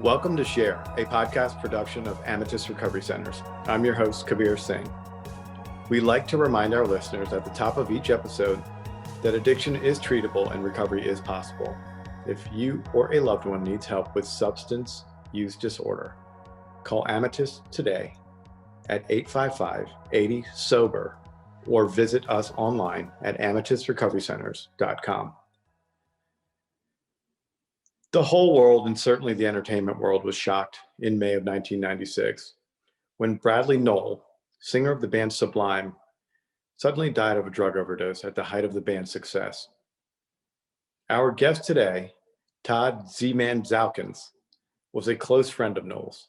Welcome to Share, a podcast production of Amethyst Recovery Centers. I'm your host, Kabir Singh. We like to remind our listeners at the top of each episode that addiction is treatable and recovery is possible. If you or a loved one needs help with substance use disorder, call Amethyst today at 855-80-SOBER or visit us online at amethystrecoverycenters.com. The whole world, and certainly the entertainment world, was shocked in May of 1996 when Bradley Nowell, singer of the band Sublime, suddenly died of a drug overdose at the height of the band's success. Our guest today, Todd Z-Man Zalkins, was a close friend of Nowell's.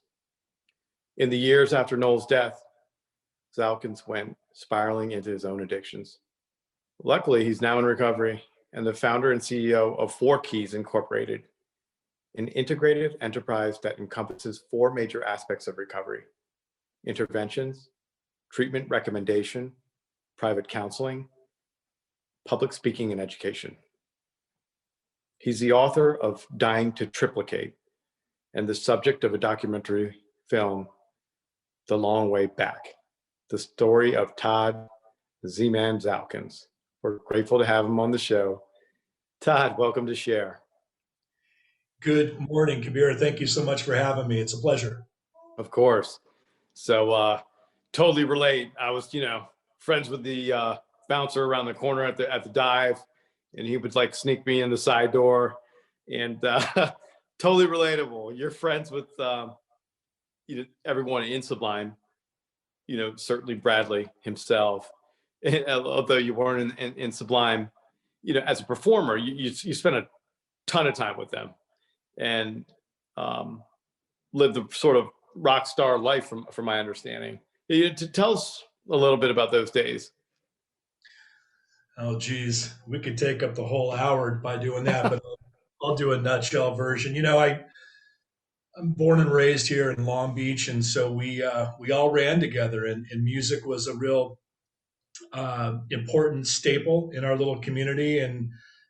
In the years after Nowell's death, Zalkins went spiraling into his own addictions. Luckily, he's now in recovery and the founder and CEO of Four Keys Incorporated, an integrative enterprise that encompasses four major aspects of recovery: interventions, treatment recommendation, private counseling, public speaking, and education. He's the author of Dying to Triplicate and the subject of a documentary film, The Long Way Back, the story of Todd Z-Man Zalkins. We're grateful to have him on the show. Todd, welcome to Share. Good morning, Kabir. Thank you so much for having me. It's a pleasure. Of course. So totally relate. I was, friends with the bouncer around the corner at the dive, and he would like sneak me in the side door, and totally relatable. You're friends with everyone in Sublime, certainly Bradley himself, although you weren't in Sublime, as a performer, you spent a ton of time with them and lived the sort of rock star life from my understanding. To tell us a little bit about those days. Oh, geez, we could take up the whole hour by doing that, but I'll do a nutshell version. I'm born and raised here in Long Beach, and so we all ran together, and music was a real important staple in our little community, and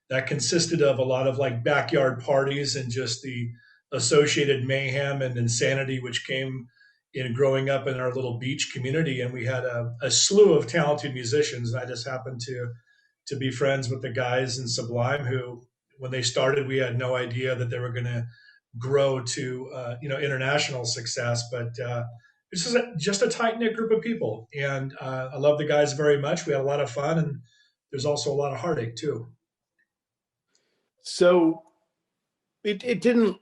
that consisted of a lot of like backyard parties and just the associated mayhem and insanity which came in growing up in our little beach community. And we had a slew of talented musicians. I just happened to be friends with the guys in Sublime who, when they started, we had no idea that they were going to grow to international success. But this is just a tight knit group of people, and I love the guys very much. We had a lot of fun, and there's also a lot of heartache too. So it didn't.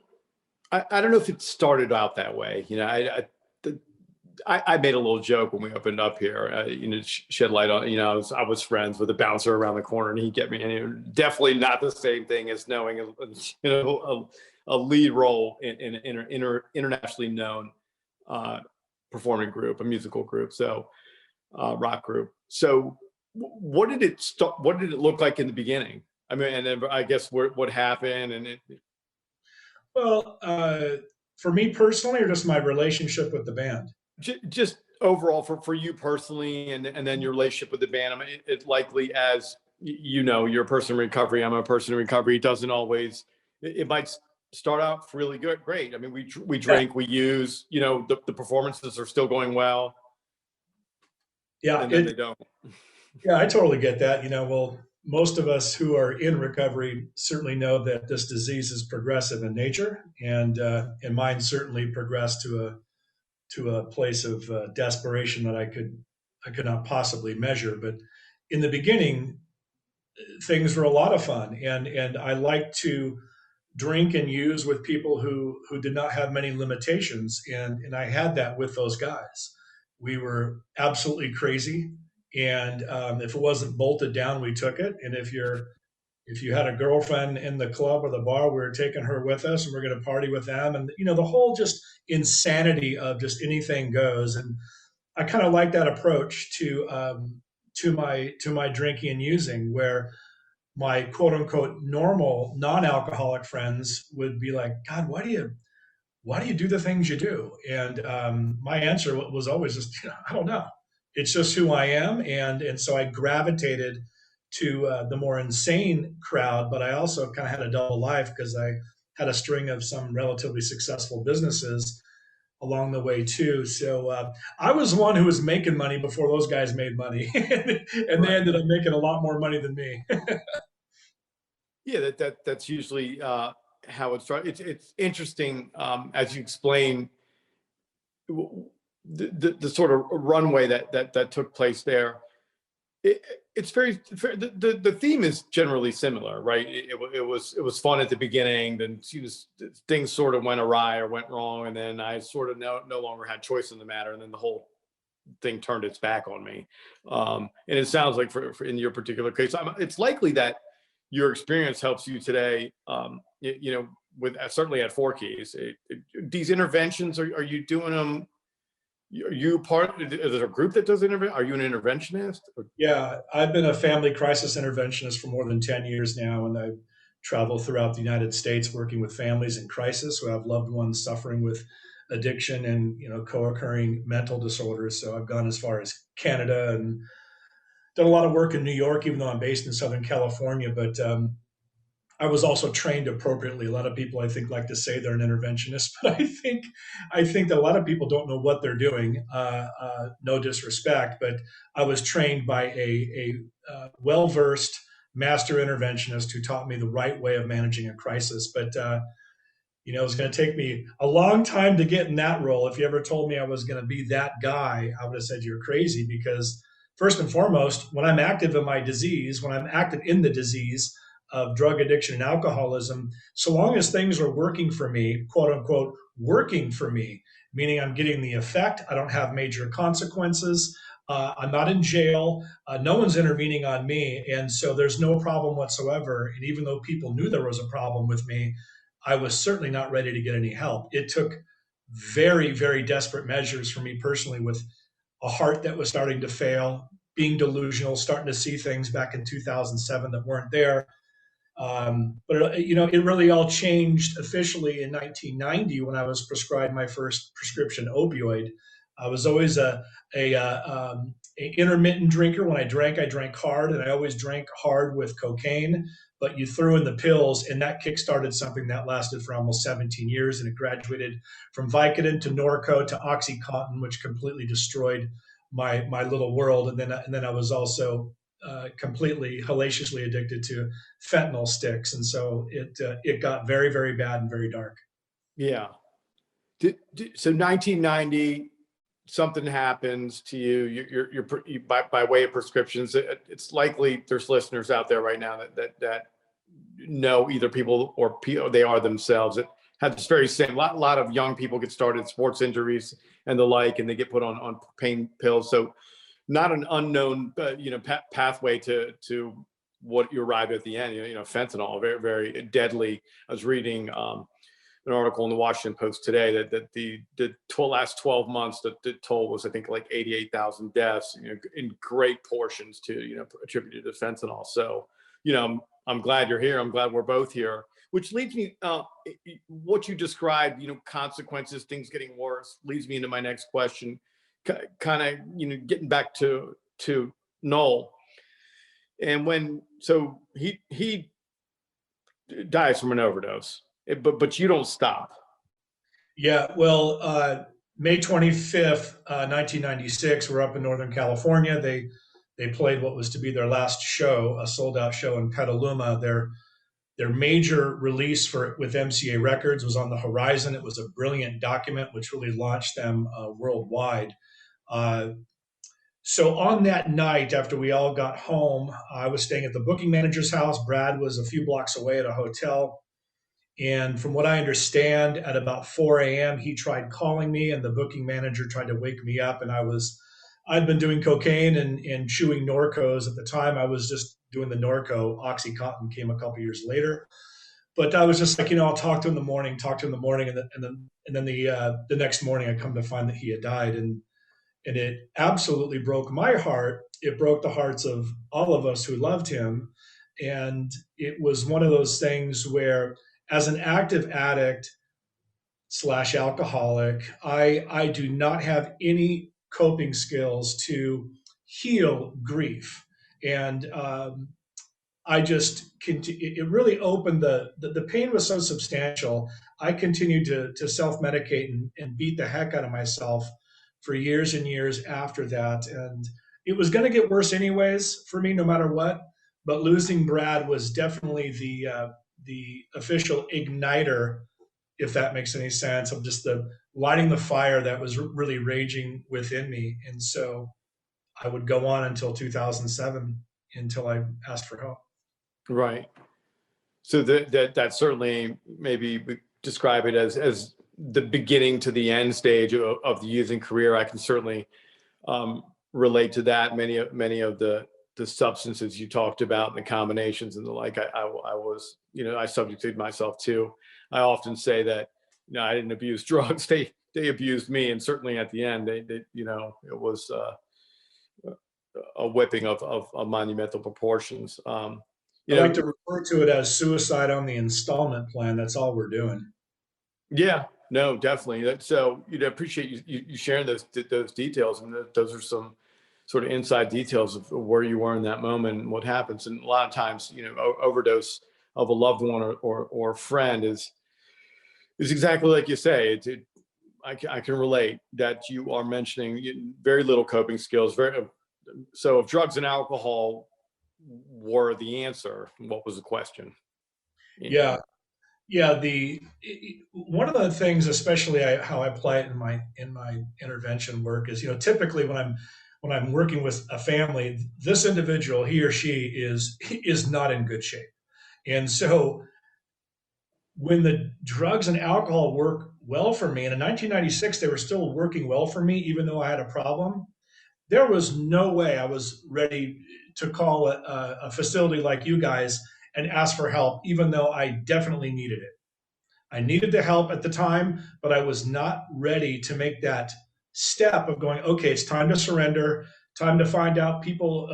I don't know if it started out that way. I made a little joke when we opened up here. Shed light on. I was friends with a bouncer around the corner, and he'd get me. And definitely not the same thing as knowing a lead role in an internationally known performing group, a musical group, so rock group. So what did it start? What did it look like in the beginning? I mean, and then I guess what happened Well, for me personally, or just my relationship with the band? Just overall for you personally, and then your relationship with the band. I mean, it's likely, as you're a person in recovery. I'm a person in recovery. It doesn't always. It might start out really good, great. I mean, we drink, we use. The performances are still going well. Yeah, and then they don't. Yeah, I totally get that. Well, most of us who are in recovery certainly know that this disease is progressive in nature, and mine certainly progressed to a place of desperation that I could not possibly measure. But in the beginning, things were a lot of fun, and I liked to drink and use with people who did not have many limitations, and I had that with those guys. We were absolutely crazy, and if it wasn't bolted down, we took it. And if you had a girlfriend in the club or the bar, we were taking her with us, and we're going to party with them. And the whole just insanity of just anything goes. And I kind of like that approach to my drinking and using, where my quote unquote normal non-alcoholic friends would be like, God, why do you do the things you do? And my answer was always just, I don't know. It's just who I am. And so I gravitated to the more insane crowd, but I also kind of had a double life because I had a string of some relatively successful businesses along the way too. So I was one who was making money before those guys made money, and they Right. ended up making a lot more money than me. Yeah, that's usually how it's started. It's interesting as you explain the sort of runway that took place there. It's the theme is generally similar, right? It was fun at the beginning, then things sort of went awry or went wrong, and then I sort of no longer had choice in the matter, and then the whole thing turned its back on me. And it sounds like for in your particular case, it's likely that your experience helps you today. With certainly at Four Keys, these interventions, are you doing them? Are you part? Is there a group that does intervention? Are you an interventionist? Yeah, I've been a family crisis interventionist for more than 10 years now, and I've traveled throughout the United States working with families in crisis who have loved ones suffering with addiction and co-occurring mental disorders. So I've gone as far as Canada and done a lot of work in New York, even though I'm based in Southern California. But I was also trained appropriately. A lot of people, I think, like to say they're an interventionist, but I think that a lot of people don't know what they're doing. No disrespect, but I was trained by a well versed master interventionist who taught me the right way of managing a crisis. But it was going to take me a long time to get in that role. If you ever told me I was going to be that guy, I would have said you're crazy because, first and foremost, when I'm active in my disease, when I'm active in the disease of drug addiction and alcoholism, so long as things are working for me, quote unquote, working for me, meaning I'm getting the effect, I don't have major consequences, I'm not in jail, no one's intervening on me. And so there's no problem whatsoever. And even though people knew there was a problem with me, I was certainly not ready to get any help. It took very, very desperate measures for me personally, with a heart that was starting to fail, being delusional, starting to see things back in 2007 that weren't there. But it really all changed officially in 1990 when I was prescribed my first prescription opioid. I was always a intermittent drinker. When I drank hard, and I always drank hard with cocaine. But you threw in the pills, and that kickstarted something that lasted for almost 17 years, and it graduated from Vicodin to Norco to OxyContin, which completely destroyed my little world. And then I was also completely hellaciously addicted to fentanyl sticks, and so it got very, very bad and very dark. Yeah. So 1990, something happens to you. By way of prescriptions. It's likely there's listeners out there right now that know either people or they are themselves that have this very same. Lot of young people get started sports injuries and the like, and they get put on pain pills. So not an unknown pathway to what you arrive at the end. Fentanyl, very, very deadly. I was reading an article in the Washington Post today that the last 12 months that the toll was, I think, like 88,000 deaths, in great portions to attributed to fentanyl. So I'm glad you're here. I'm glad we're both here. Which leads me, what you described, consequences, things getting worse, leads me into my next question. Kind of, getting back to Noel, and so he dies from an overdose, but you don't stop. Yeah, well, May 25th, 1996, we're up in Northern California. They played what was to be their last show, a sold out show in Petaluma. Their major release with MCA Records was on the horizon. It was a brilliant document which really launched them worldwide. Uh, so on that night, after we all got home, I was staying at the booking manager's house. Brad was a few blocks away at a hotel. And from what I understand, at about 4 a.m., he tried calling me, and the booking manager tried to wake me up. And I'd been doing cocaine and chewing Norcos at the time. I was just doing the Norco. OxyContin came a couple years later. But I was just like, I'll talk to him in the morning, and then the next morning I come to find that he had died. And it absolutely broke my heart. It broke the hearts of all of us who loved him. And it was one of those things where, as an active addict slash alcoholic, I do not have any coping skills to heal grief. And I just it really opened the pain was so substantial. I continued to self medicate and beat the heck out of myself for years and years after that, and it was going to get worse anyways for me, no matter what. But losing Brad was definitely the official igniter, if that makes any sense, of just the lighting the fire that was really raging within me. And so I would go on until 2007 until I asked for help. Right. So that certainly, maybe we describe it as the beginning to the end stage of the using career. I can certainly relate to that. Many of the substances you talked about, and the combinations and the like, I was, I subjected myself to. I often say that, I didn't abuse drugs. They abused me. And certainly at the end, they it was a whipping of monumental proportions. I like to refer to it as suicide on the installment plan. That's all we're doing. Yeah, no, definitely. So, appreciate you sharing those details, and those are some sort of inside details of where you were in that moment and what happens. And a lot of times, overdose of a loved one or friend is exactly like you say. I can relate that you are mentioning very little coping skills. So if drugs and alcohol were the answer, what was the question? Yeah, yeah. The one of the things, especially how I apply it in my intervention work, is typically when I'm working with a family, this individual, he or she is not in good shape, and so when the drugs and alcohol work well for me, and in 1996 they were still working well for me, even though I had a problem. There was no way I was ready to call a facility like you guys and ask for help, even though I definitely needed it. I needed the help at the time, but I was not ready to make that step of going, okay, it's time to surrender, time to find out people,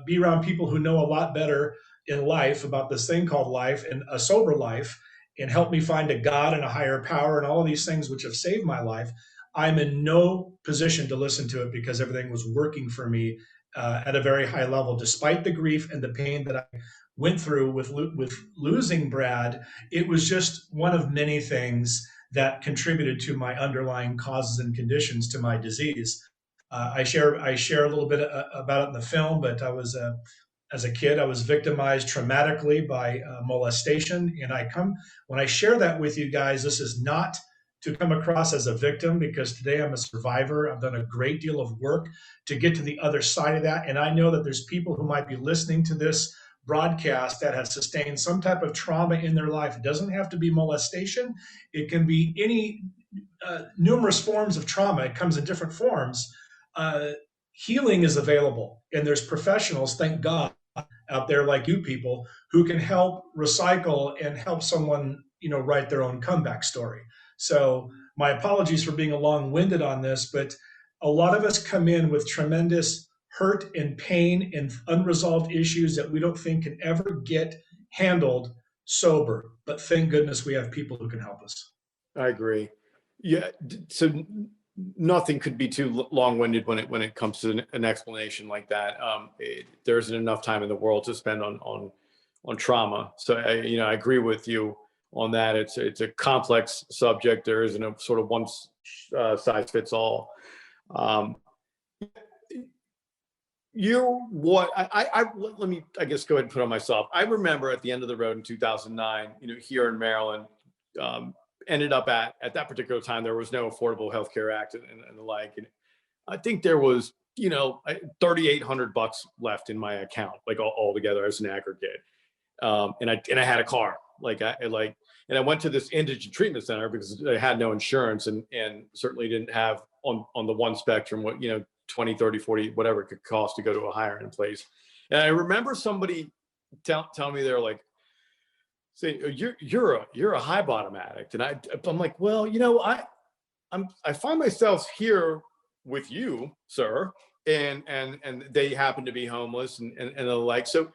be around people who know a lot better in life about this thing called life and a sober life, and help me find a God and a higher power and all of these things which have saved my life. I'm in no position to listen to it because everything was working for me at a very high level, despite the grief and the pain that I went through with losing Brad. It was just one of many things that contributed to my underlying causes and conditions to my disease. I share a little bit about it in the film, but as a kid, I was victimized traumatically by molestation, and when I share that with you guys, this is not to come across as a victim, because today I'm a survivor. I've done a great deal of work to get to the other side of that, and I know that there's people who might be listening to this broadcast that have sustained some type of trauma in their life. It doesn't have to be molestation. It can be any numerous forms of trauma. It comes in different forms. Healing is available, and there's professionals, thank God, out there like you people who can help recycle and help someone write their own comeback story. So my apologies for being long-winded on this, but a lot of us come in with tremendous hurt and pain and unresolved issues that we don't think can ever get handled sober. But thank goodness we have people who can help us. I agree. Yeah. So nothing could be too long-winded when it comes to an explanation like that. There isn't enough time in the world to spend on trauma. So I agree with you on that. It's a complex subject. There isn't a sort of one size fits all. Let me, I guess, go ahead and put on myself. I remember at the end of the road in 2009, here in Maryland, ended up at that particular time, there was no Affordable Health Care Act and the like. And I think there was, $3,800 left in my account, like all together as an aggregate. And I had a car, and I went to this indigent treatment center because I had no insurance and certainly didn't have on the one spectrum, 20, 30, 40, whatever it could cost to go to a higher end place. And I remember somebody telling me, they're like, say, you're a high bottom addict. And I'm like, well, I find myself here with you, sir. And they happen to be homeless and the like. So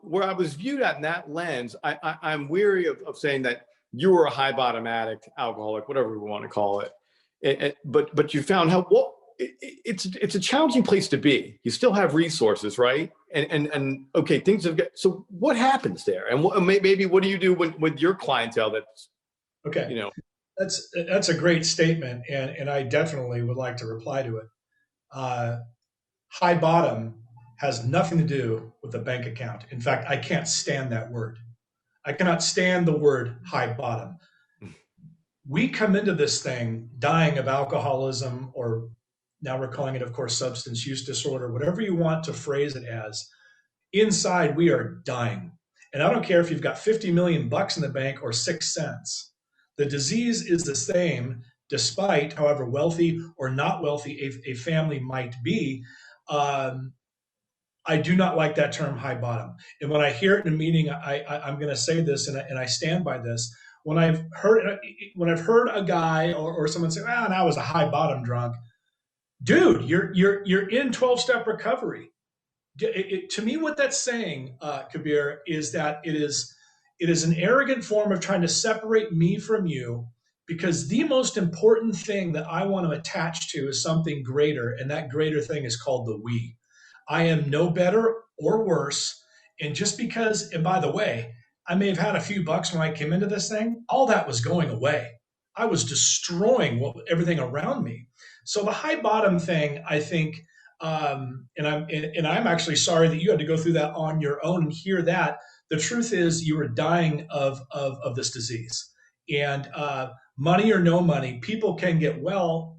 where I was viewed at in that lens, I'm weary of saying that you were a high bottom addict, alcoholic, whatever we want to call it. But you found help. it's a challenging place to be. You still have resources, right? And okay, things have got. So what happens there? And maybe what do you do with your clientele? That's Okay, you know. that's a great statement, and I definitely would like to reply to it. Uh, High bottom has nothing to do with a bank account. In fact, I can't stand that word. I cannot stand the word high bottom. We come into this thing dying of alcoholism, or now we're calling it, of course, substance use disorder, whatever you want to phrase it as. Inside, we are dying. And I don't care if you've got 50 million bucks in the bank or 6 cents. The disease is the same, despite however wealthy or not wealthy a family might be. Um, I do not like that term high bottom. And when I hear it in a meeting, I'm going to say this, and I stand by this. When I've heard a guy or someone say, "Ah, now I was a high bottom drunk," dude, you're in 12-step recovery. To me, what that's saying, Kabir, is that it is an arrogant form of trying to separate me from you, because the most important thing that I want to attach to is something greater, and that greater thing is called the we. I am no better or worse. And just because, and by the way, I may have had a few bucks when I came into this thing, all that was going away. I was destroying everything around me. So the high bottom thing, I think, and I'm actually sorry that you had to go through that on your own and hear that. The truth is, you were dying of this disease, and money or no money, people can get well.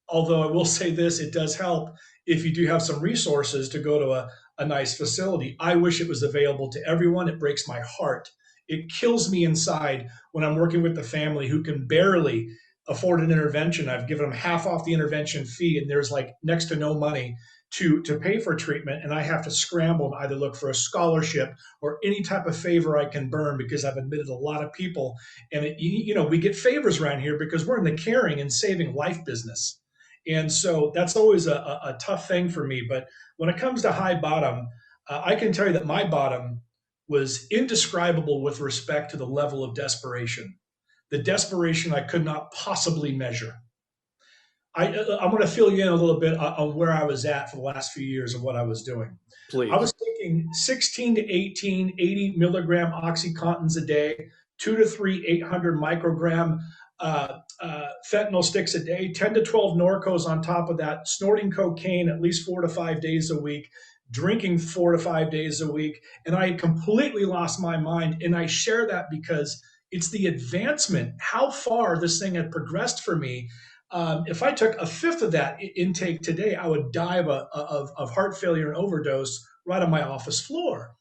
Although I will say this, it does help if you do have some resources to go to a nice facility. I wish it was available to everyone. It breaks my heart. It kills me inside when I'm working with the family who can barely afford an intervention. I've given them half off the intervention fee, and there's like next to no money to pay for treatment, and I have to scramble and either look for a scholarship or any type of favor I can burn, because I've admitted a lot of people. And we get favors around here because we're in the caring and saving life business. And so that's always a tough thing for me. But when it comes to high bottom, I can tell you that my bottom was indescribable with respect to the level of desperation, the desperation I could not possibly measure. I'm going to fill you in a little bit on where I was at for the last few years of what I was doing. I Please. was taking 16 to 18, 80 milligram Oxycontins a day, 2 to 3, 800 microgram fentanyl sticks a day, 10 to 12 Norcos on top of that, snorting cocaine at least 4 to 5 days a week, drinking 4 to 5 days a week. And I completely lost my mind. And I share that because it's the advancement, how far this thing had progressed for me. If I took a fifth of that intake today, I would die of heart failure and overdose right on my office floor.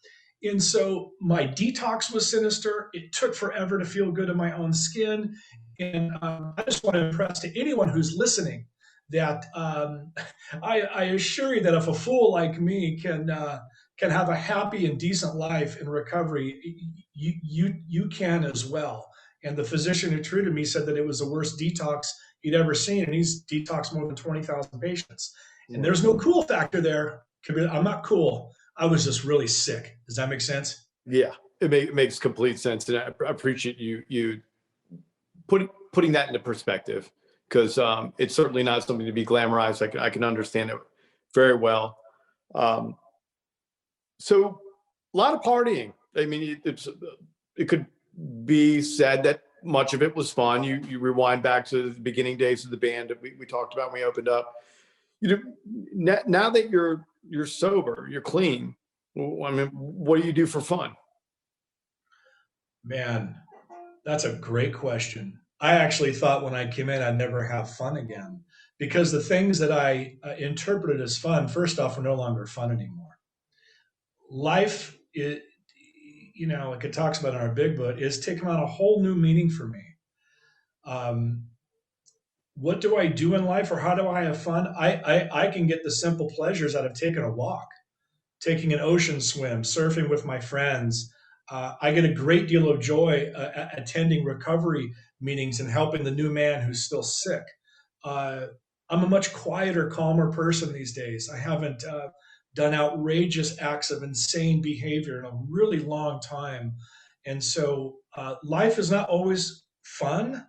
And so my detox was sinister. It took forever to feel good in my own skin. And I just want to impress to anyone who's listening that I assure you that if a fool like me can have a happy and decent life in recovery, you can as well. And the physician who treated me said that it was the worst detox he'd ever seen, and he's detoxed more than 20,000 patients. And there's no cool factor there. I'm not cool. I was just really sick. Does that make sense? Yeah, it makes complete sense, and I appreciate you putting that into perspective, because it's certainly not something to be glamorized. I can understand it very well. Um, so a lot of partying. I mean, it could be said that much of it was fun. You rewind back to the beginning days of the band that we talked about when we opened up. Now that you're sober, you're clean. I mean, what do you do for fun? Man, that's a great question. I actually thought when I came in I'd never have fun again, because the things that I interpreted as fun, first off, are no longer fun anymore. Life, like it talks about in our big book, is taking on a whole new meaning for me. Um, what do I do in life, or how do I have fun? I can get the simple pleasures out of taking a walk, taking an ocean swim, surfing with my friends. I get a great deal of joy attending recovery meetings and helping the new man who's still sick. Uh, I'm a much quieter, calmer person these days. I haven't done outrageous acts of insane behavior in a really long time. And so life is not always fun.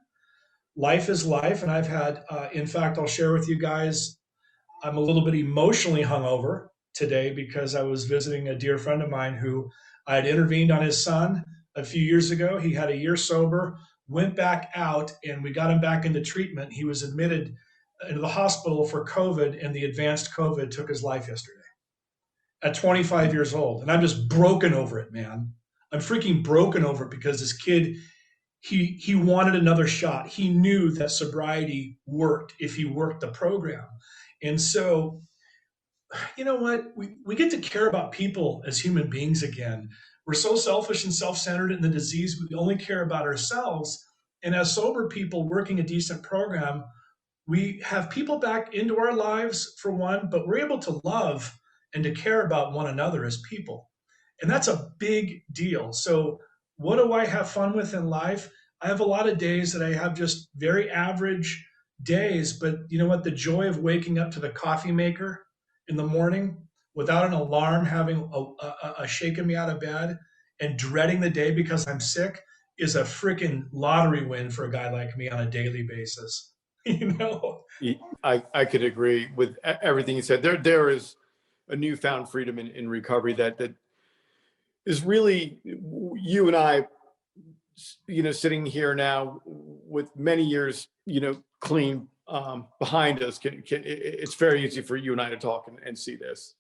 Life is life. And I've had, in fact, I'll share with you guys, I'm a little bit emotionally hungover today because I was visiting a dear friend of mine who I had intervened on his son a few years ago. He had a year sober, went back out, and we got him back into treatment. He was admitted into the hospital for COVID, and the advanced COVID took his life yesterday at 25 years old. And I'm just broken over it, man. I'm freaking broken over it because this kid, he wanted another shot. He knew that sobriety worked if he worked the program. And so, you know what? We get to care about people as human beings again. We're so selfish and self-centered in the disease. We only care about ourselves. And as sober people working a decent program, we have people back into our lives for one, but we're able to love and to care about one another as people. And that's a big deal. So, what do I have fun with in life? I have a lot of days that I have just very average days, but you know what? The joy of waking up to the coffee maker in the morning without an alarm having shaking me out of bed and dreading the day because I'm sick is a freaking lottery win for a guy like me on a daily basis. You know? I could agree with everything you said. There is a newfound freedom in recovery that is really, you and I, sitting here now with many years, clean behind us. It's very easy for you and I to talk and see this.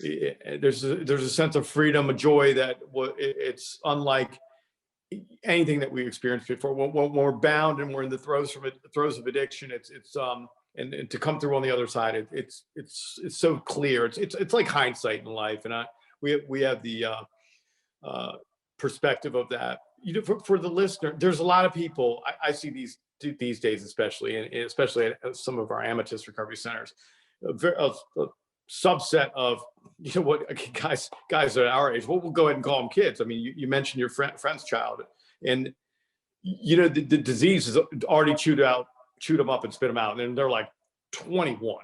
There's a sense of freedom, a joy that it's unlike anything that we experienced before. When we're bound and we're in the throes of addiction, and to come through on the other side, it's so clear. It's like hindsight in life, and we have the perspective of that. For the listener, there's a lot of people I see these days, especially at some of our Amethyst recovery centers, a subset of what guys at our age. We'll go ahead and call them kids. I mean, you mentioned your friend's child, and the disease has already chewed them up and spit them out, and they're like 21.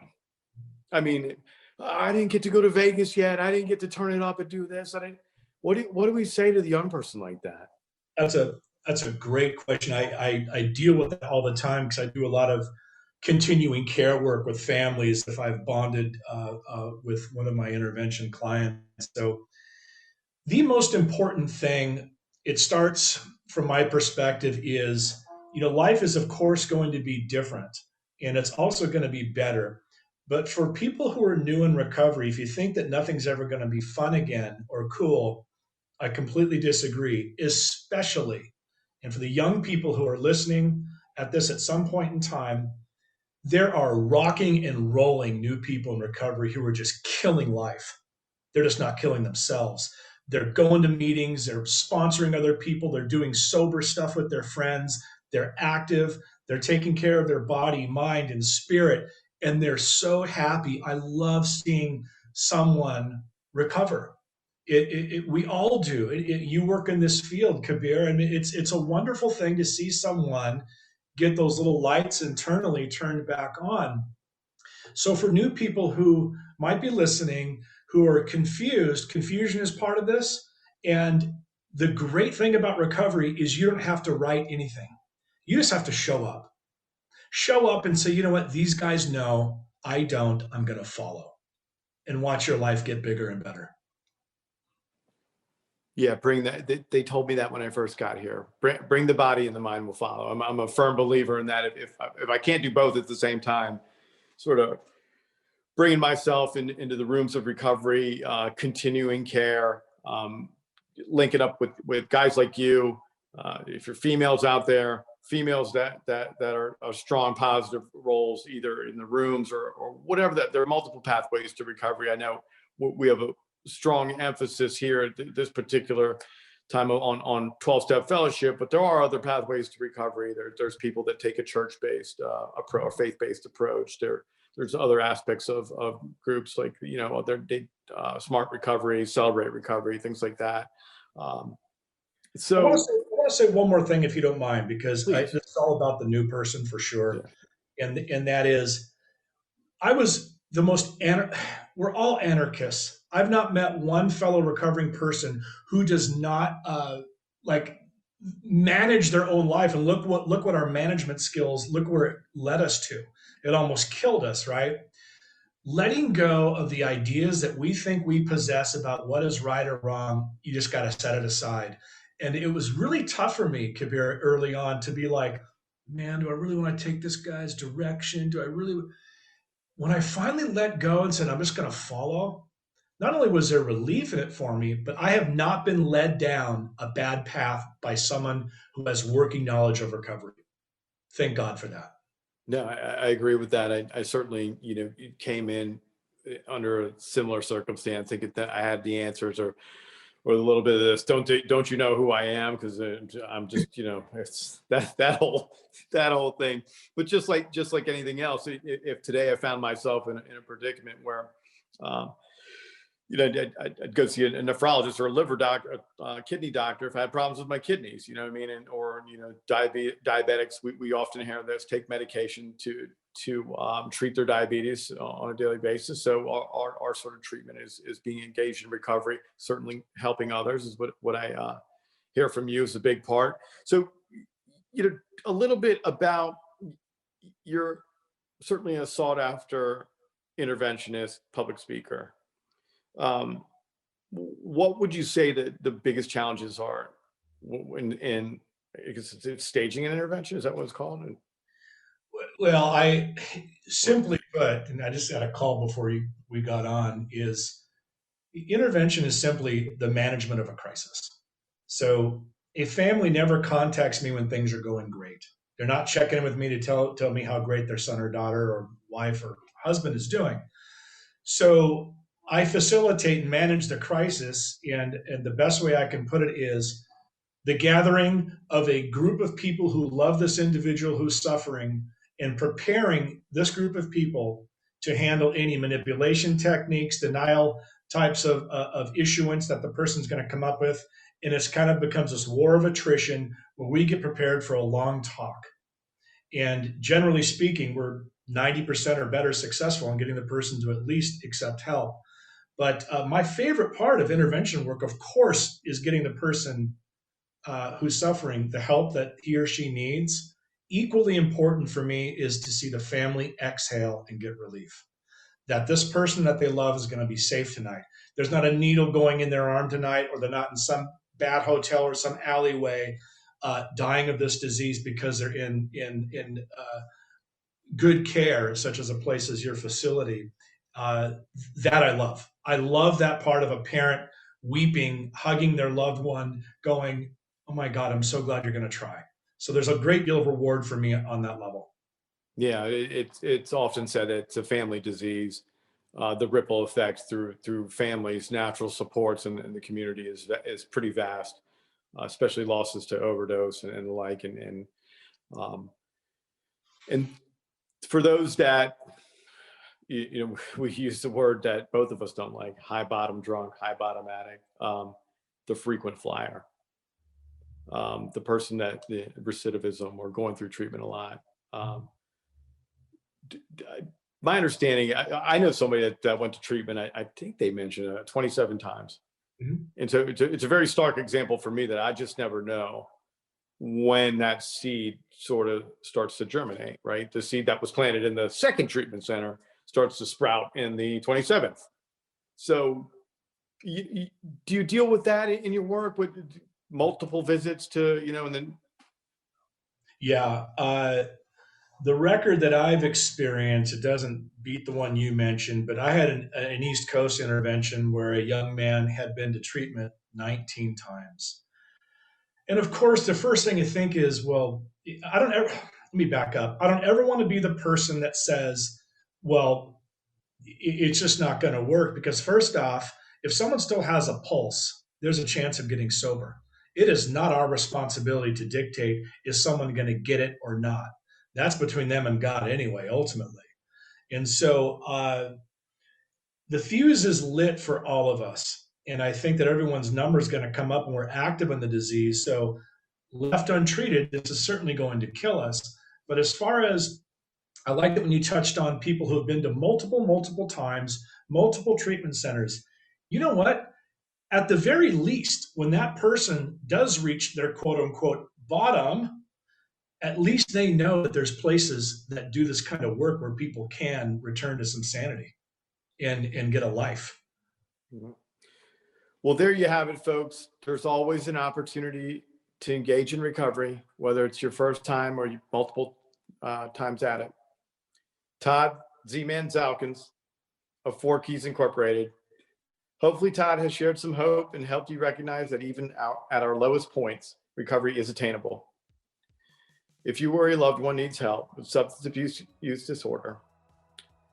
I mean, I didn't get to go to Vegas yet. I didn't get to turn it up and do this. What do we say to the young person like that? That's a great question. I deal with that all the time because I do a lot of continuing care work with families if I've bonded with one of my intervention clients. So the most important thing, it starts from my perspective, is life is of course going to be different, and it's also going to be better. But for people who are new in recovery, if you think that nothing's ever going to be fun again or cool, I completely disagree, especially, and for the young people who are listening at this at some point in time, there are rocking and rolling new people in recovery who are just killing life. They're just not killing themselves. They're going to meetings, they're sponsoring other people, they're doing sober stuff with their friends, they're active, they're taking care of their body, mind, and spirit, and they're so happy. I love seeing someone recover. We all do. You work in this field, Kabir, and it's a wonderful thing to see someone get those little lights internally turned back on. So for new people who might be listening, who are confused, confusion is part of this. And the great thing about recovery is you don't have to write anything. You just have to show up. Show up and say, you know what, these guys know, I don't, I'm going to follow. And watch your life get bigger and better. Yeah, bring that. They told me that when I first got here. Bring the body and the mind will follow. I'm a firm believer in that. If I can't do both at the same time, sort of bringing myself into the rooms of recovery, continuing care, linking up with guys like you. If you're females out there, females that are strong, positive roles, either in the rooms or whatever, that there are multiple pathways to recovery. I know we have a strong emphasis here at this particular time on 12-step fellowship, but there are other pathways to recovery. There's people that take a church-based or faith-based approach. There's other aspects of groups like, smart recovery, celebrate recovery, things like that. So I want to say one more thing, if you don't mind, because it's all about the new person for sure. Yeah. And that is, I was the most, we're all anarchists. I've not met one fellow recovering person who does not manage their own life. And look what our management skills, look where it led us to. It almost killed us, right? letting go of the ideas that we think we possess about what is right or wrong. You just got to set it aside. And it was really tough for me, Kabir, early on to be like, man, do I really want to take this guy's direction? Do I really? When I finally let go and said, I'm just going to follow, not only was there relief in it for me, but I have not been led down a bad path by someone who has working knowledge of recovery. Thank God for that. No, I agree with that. I certainly, came in under a similar circumstance, thinking that I had the answers, or a little bit of this. Don't you know who I am? Because I'm just, it's that whole thing. But just like anything else, if today I found myself in a predicament where, um, I'd go see a nephrologist or a liver doctor, a kidney doctor if I had problems with my kidneys, you know what I mean? And, or, diabetics, we often hear this, take medication to treat their diabetes on a daily basis. So our sort of treatment is being engaged in recovery, certainly helping others is what I hear from you is a big part. So, a little bit about, you're certainly a sought after interventionist, public speaker. What would you say that the biggest challenges are in because it's staging an intervention? Is that what it's called? Well, I Or simply put, and I just got a call before we got on, is intervention is simply the management of a crisis. So a family never contacts me when things are going great. They're not checking in with me to tell me how great their son or daughter or wife or husband is doing. So I facilitate and manage the crisis, and the best way I can put it is the gathering of a group of people who love this individual who's suffering and preparing this group of people to handle any manipulation techniques, denial types of issuance that the person's going to come up with. And it's kind of becomes this war of attrition where we get prepared for a long talk. And generally speaking, we're 90% or better successful in getting the person to at least accept help. But my favorite part of intervention work, of course, is getting the person who's suffering the help that he or she needs. Equally important for me is to see the family exhale and get relief. That this person that they love is going to be safe tonight. There's not a needle going in their arm tonight, or they're not in some bad hotel or some alleyway dying of this disease because they're in good care, such as a place as your facility. Uh, that I love. I love that part of a parent weeping, hugging their loved one, going, "Oh my God, I'm so glad you're going to try." So there's a great deal of reward for me on that level. yeah, it's often said it's a family disease. The ripple effects through families, natural supports, and the community is pretty vast, especially losses to overdose and the like. Um, and for those that we use the word that both of us don't like, high bottom drunk, high bottom addict, the frequent flyer, the person that the recidivism or going through treatment a lot. Um, my understanding, I know somebody that went to treatment. I think they mentioned 27 times, Mhm. and so it's a very stark example for me that I just never know when that seed sort of starts to germinate. Right, the seed that was planted in the second treatment center starts to sprout in the 27th. So, you, do you deal with that in your work with multiple visits to and then Yeah. The record that I've experienced, it doesn't beat the one you mentioned, but I had an East Coast intervention where a young man had been to treatment 19 times. And of course, the first thing you think is, well, I don't ever, let me back up. I don't ever want to be the person that says, well, it's just not going to work. Because, first off, if someone still has a pulse, there's a chance of getting sober. It is not our responsibility to dictate is someone going to get it or not. That's between them and God anyway, ultimately. And so the fuse is lit for all of us. And I think that everyone's number is going to come up when we're active in the disease. So left untreated, this is certainly going to kill us. But as far as I like that when you touched on people who have been to multiple times, multiple treatment centers. You know what? At the very least, when that person does reach their quote unquote bottom, at least they know that there's places that do this kind of work where people can return to some sanity. and get a life. Mhm. Well, there you have it, folks. There's always an opportunity to engage in recovery, whether it's your first time or multiple times at it. Todd Z-Man Zalkins of Four Keys Incorporated. Hopefully, Todd has shared some hope and helped you recognize that even at our lowest points, recovery is attainable. If you or a loved one needs help with substance use disorder,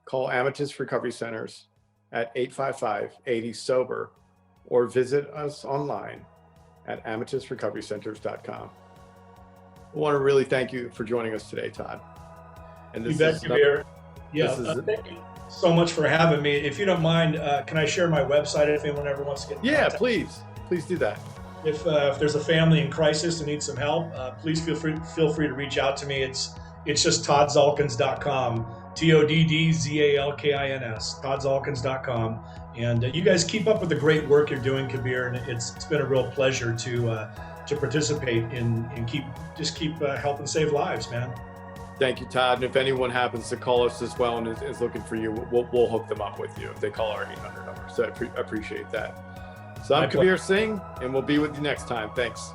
call Amethyst Recovery Centers at 855-80-SOBER or visit us online at amethystrecoverycenters.com. I want to really thank you for joining us today, Todd. And this is Kabir. Yeah, thank you so much for having me. If you don't mind, can I share my website if anyone ever wants to get in contact? Please do that. If there's a family in crisis and needs some help, please feel free to reach out to me. It's just ToddZalkins.com, TODDZALKINS, ToddZalkins.com. And you guys keep up with the great work you're doing, Kabir, and it's been a real pleasure to participate and keep helping save lives, man. Thank you, Todd. And if anyone happens to call us as well and is looking for you, we'll hook them up with you if they call our 800 number. So I appreciate that. So I'm Kabir Singh, and we'll be with you next time. Thanks.